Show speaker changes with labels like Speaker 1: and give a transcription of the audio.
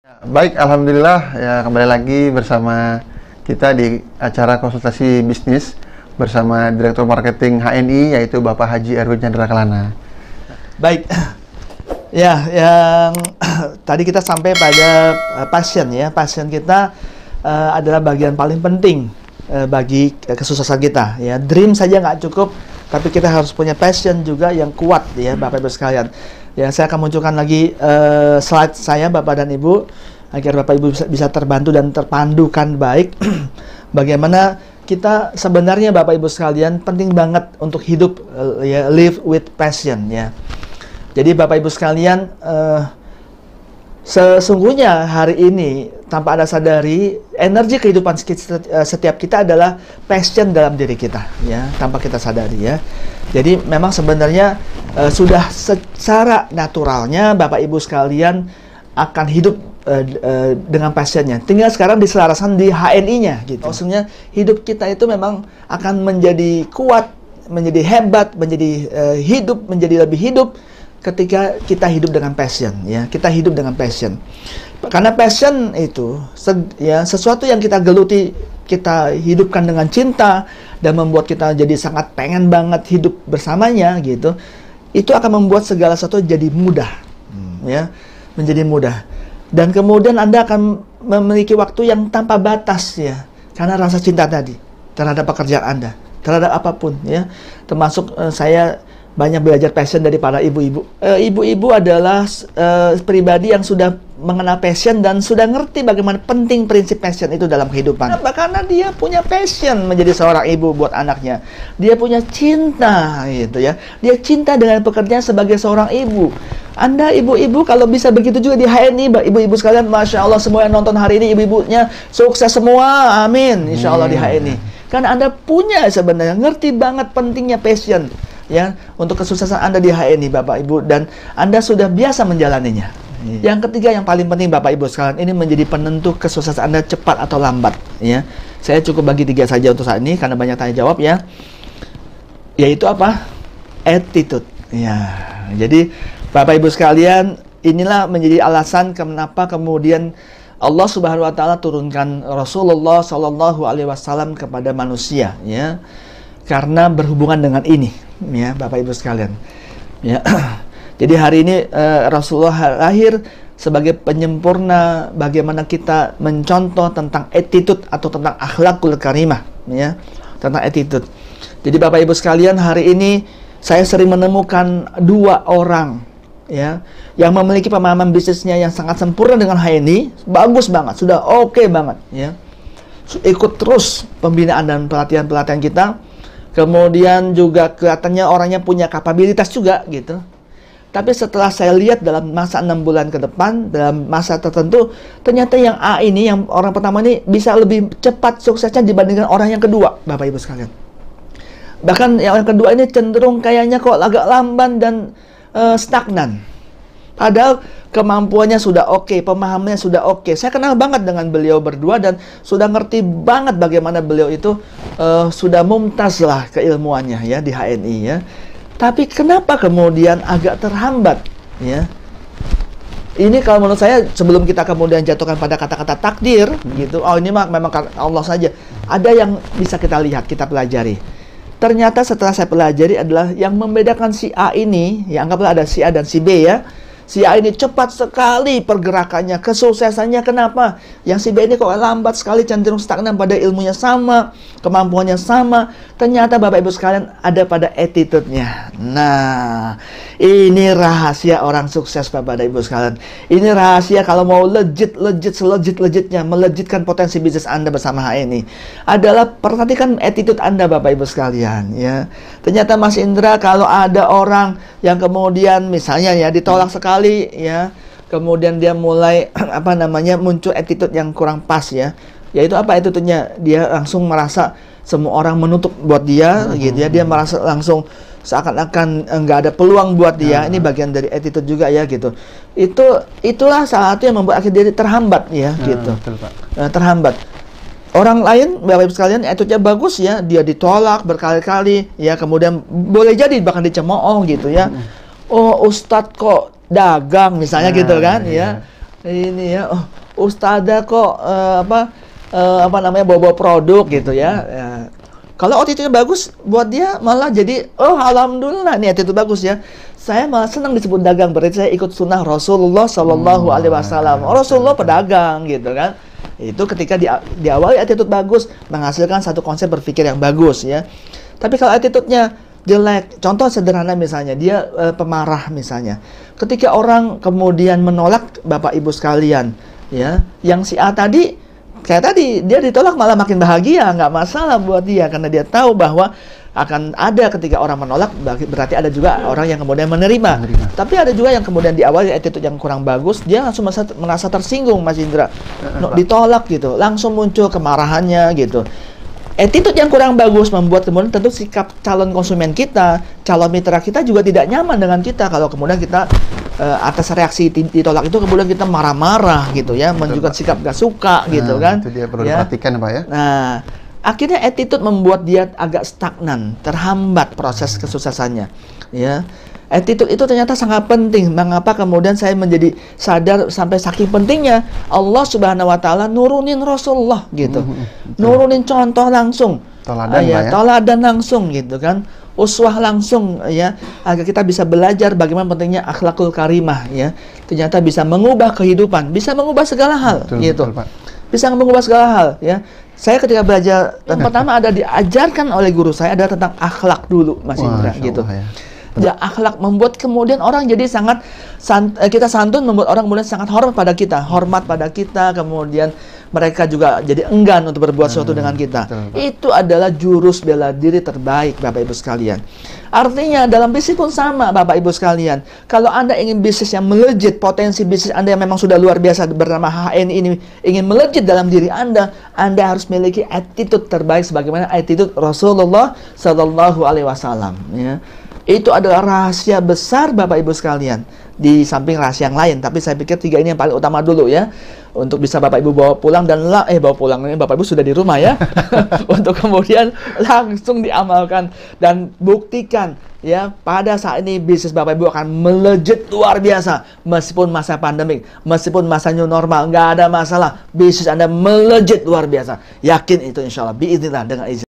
Speaker 1: Baik, alhamdulillah ya kembali lagi bersama kita di acara konsultasi bisnis bersama Direktur Marketing HNI yaitu Bapak Haji Erwin Chandra Kelana.
Speaker 2: Baik, ya yang tadi kita sampai pada passion ya. Passion kita adalah bagian paling penting bagi kesuksesan kita ya. Dream saja nggak cukup, tapi kita harus punya passion juga yang kuat ya, Bapak Ibu sekalian. Ya, saya akan munculkan lagi slide saya, Bapak dan Ibu, agar Bapak Ibu bisa terbantu dan terpandukan baik. Bagaimana kita sebenarnya, Bapak Ibu sekalian, penting banget untuk hidup ya, live with passion ya. Jadi Bapak Ibu sekalian, sesungguhnya hari ini tanpa Anda sadari, energi kehidupan setiap kita adalah passion dalam diri kita ya, tanpa kita sadari ya. Jadi memang sebenarnya sudah secara naturalnya Bapak Ibu sekalian akan hidup dengan passionnya. Tinggal sekarang diselarasan di HNI-nya gitu. Maksudnya hidup kita itu memang akan menjadi kuat, menjadi hebat, menjadi hidup, menjadi lebih hidup ketika kita hidup dengan passion ya. Kita hidup dengan passion. Karena passion itu ya sesuatu yang kita geluti, kita hidupkan dengan cinta dan membuat kita jadi sangat pengen banget hidup bersamanya gitu. Itu akan membuat segala sesuatu jadi mudah. Ya, menjadi mudah. Dan kemudian Anda akan memiliki waktu yang tanpa batas ya. Karena rasa cinta tadi terhadap pekerjaan Anda, terhadap apapun ya. Termasuk saya banyak belajar passion dari para ibu-ibu. Ibu-ibu adalah pribadi yang sudah mengenal passion dan sudah ngerti bagaimana penting prinsip passion itu dalam kehidupan. Karena dia punya passion menjadi seorang ibu buat anaknya. Dia punya cinta gitu ya. Dia cinta dengan pekerjaan sebagai seorang ibu. Anda ibu-ibu kalau bisa begitu juga di HNI, ibu-ibu sekalian, Masya Allah semua yang nonton hari ini ibu-ibunya sukses semua, amin, Insya Allah di HNI. Karena Anda punya sebenarnya, ngerti banget pentingnya passion ya untuk kesuksesan Anda di HNI Bapak Ibu, dan Anda sudah biasa menjalaninya. Yang ketiga yang paling penting Bapak Ibu sekalian, ini menjadi penentu kesuksesan Anda cepat atau lambat ya. Saya cukup bagi 3 saja untuk saat ini karena banyak tanya jawab ya. Yaitu apa? Attitude. Ya. Jadi Bapak Ibu sekalian, inilah menjadi alasan kenapa kemudian Allah Subhanahu wa taala turunkan Rasulullah Shallallahu alaihi wasallam kepada manusia ya. Karena berhubungan dengan ini ya Bapak Ibu sekalian. Ya. Jadi hari ini Rasulullah lahir sebagai penyempurna bagaimana kita mencontoh tentang attitude atau tentang akhlakul karimah ya, tentang attitude. Jadi Bapak Ibu sekalian, hari ini saya sering menemukan 2 orang ya yang memiliki pemahaman bisnisnya yang sangat sempurna dengan HNI, bagus banget, sudah oke banget ya. Ikut terus pembinaan dan pelatihan-pelatihan kita. Kemudian juga kelihatannya orangnya punya kapabilitas juga gitu. Tapi setelah saya lihat dalam masa 6 bulan ke depan, dalam masa tertentu, ternyata yang A ini, yang orang pertama ini bisa lebih cepat suksesnya dibandingkan orang yang kedua, Bapak Ibu sekalian. Bahkan yang kedua ini cenderung kayaknya kok agak lamban dan stagnan. Padahal kemampuannya sudah oke, pemahamannya sudah oke. Saya kenal banget dengan beliau berdua dan sudah ngerti banget bagaimana beliau itu sudah mumtaz lah keilmuannya ya di HNI ya. Tapi kenapa kemudian agak terhambat ya? Ini kalau menurut saya sebelum kita kemudian jatuhkan pada kata-kata takdir gitu. Oh ini memang Allah saja. Ada yang bisa kita lihat, kita pelajari. Ternyata setelah saya pelajari adalah yang membedakan si A ini, ya anggaplah ada si A dan si B ya. Si A ini cepat sekali pergerakannya, kesuksesannya. Kenapa? Yang si B ini kok lambat sekali, cenderung stagnan, pada ilmunya sama, kemampuannya sama. Ternyata Bapak Ibu sekalian ada pada attitude-nya. Nah, ini rahasia orang sukses Bapak dan Ibu sekalian. Ini rahasia kalau mau selejitnya melejitkan potensi bisnis Anda bersama HNI. Adalah perhatikan attitude Anda Bapak Ibu sekalian ya. Ternyata Mas Indra, kalau ada orang yang kemudian misalnya ya ditolak sekali ya, kemudian dia mulai muncul attitude yang kurang pas ya. Yaitu apa attitude-nya? Dia langsung merasa semua orang menutup buat dia gitu ya. Dia merasa langsung seakan-akan nggak ada peluang buat dia. Ini bagian dari attitude juga ya gitu. Itulah salah satu yang membuat akhirnya dia terhambat ya gitu.
Speaker 1: Betul, Pak.
Speaker 2: Terhambat. Orang lain, Bapak Ibu sekalian, attitude-nya bagus ya, dia ditolak berkali-kali ya, kemudian boleh jadi bahkan dicemooh gitu ya. Oh, Ustadz kok dagang misalnya gitu kan ya. ini ya, oh, ustadzah kok apa namanya bawa-bawa produk gitu ya. Ya. Kalau attitude-nya bagus, buat dia malah jadi, oh alhamdulillah nih attitude bagus ya. Saya malah senang disebut dagang, berarti saya ikut sunnah Rasulullah Shallallahu Alaihi Wasallam. Rasulullah pedagang gitu kan. Itu ketika diawali attitude bagus, menghasilkan satu konsep berpikir yang bagus ya. Tapi kalau attitude-nya jelek, contoh sederhana misalnya, dia pemarah misalnya. Ketika orang kemudian menolak Bapak Ibu sekalian, ya, yang si A tadi, kayak tadi, dia ditolak malah makin bahagia, nggak masalah buat dia, karena dia tahu bahwa akan ada ketika orang menolak, berarti ada juga orang yang kemudian menerima. Tapi ada juga yang kemudian diawali attitude yang kurang bagus, dia langsung merasa tersinggung, Mas Indra. Ditolak gitu, langsung muncul kemarahannya gitu. Attitude yang kurang bagus membuat kemudian tentu sikap calon konsumen kita, calon mitra kita juga tidak nyaman dengan kita kalau kemudian kita atas reaksi ditolak itu kemudian kita marah-marah gitu ya, menunjukkan sikap gak suka gitu kan.
Speaker 1: Itu dia perlu
Speaker 2: ya.
Speaker 1: diperhatikan Pak ya.
Speaker 2: Nah, akhirnya attitude membuat dia agak stagnan, terhambat proses kesuksesannya. Ya. Attitude itu ternyata sangat penting. Mengapa kemudian saya menjadi sadar sampai saking pentingnya Allah Subhanahu wa taala nurunin Rasulullah gitu. Nurunin contoh langsung.
Speaker 1: Teladan ya.
Speaker 2: Teladan langsung gitu kan. Uswah langsung ya, agar kita bisa belajar bagaimana pentingnya akhlakul karimah ya. Ternyata bisa mengubah kehidupan, bisa mengubah segala hal gitu. Betul, Pak. Bisa mengubah segala hal ya. Saya ketika belajar yang pertama ada diajarkan oleh guru saya adalah tentang akhlak dulu Mas Indra gitu. Ya, akhlak membuat kemudian orang jadi sangat kita santun, membuat orang kemudian sangat hormat pada kita, kemudian mereka juga jadi enggan untuk berbuat sesuatu dengan kita. Itu adalah jurus bela diri terbaik Bapak Ibu sekalian. Artinya dalam bisnis pun sama Bapak Ibu sekalian. Kalau Anda ingin bisnis yang melejit, potensi bisnis Anda yang memang sudah luar biasa bernama HNI ini ingin melejit dalam diri Anda harus memiliki attitude terbaik sebagaimana attitude Rasulullah Sallallahu Alaihi Wasallam ya. Itu adalah rahasia besar Bapak Ibu sekalian. Di samping rahasia yang lain, tapi saya pikir 3 ini yang paling utama dulu ya. Untuk bisa Bapak Ibu bawa pulang dan bawa pulang ini Bapak Ibu sudah di rumah ya. Untuk kemudian langsung diamalkan dan buktikan ya, pada saat ini bisnis Bapak Ibu akan melejit luar biasa. Meskipun masa pandemik, meskipun masa new normal, nggak ada masalah. Bisnis Anda melejit luar biasa. Yakin itu insya Allah, biiznillah dengan izin.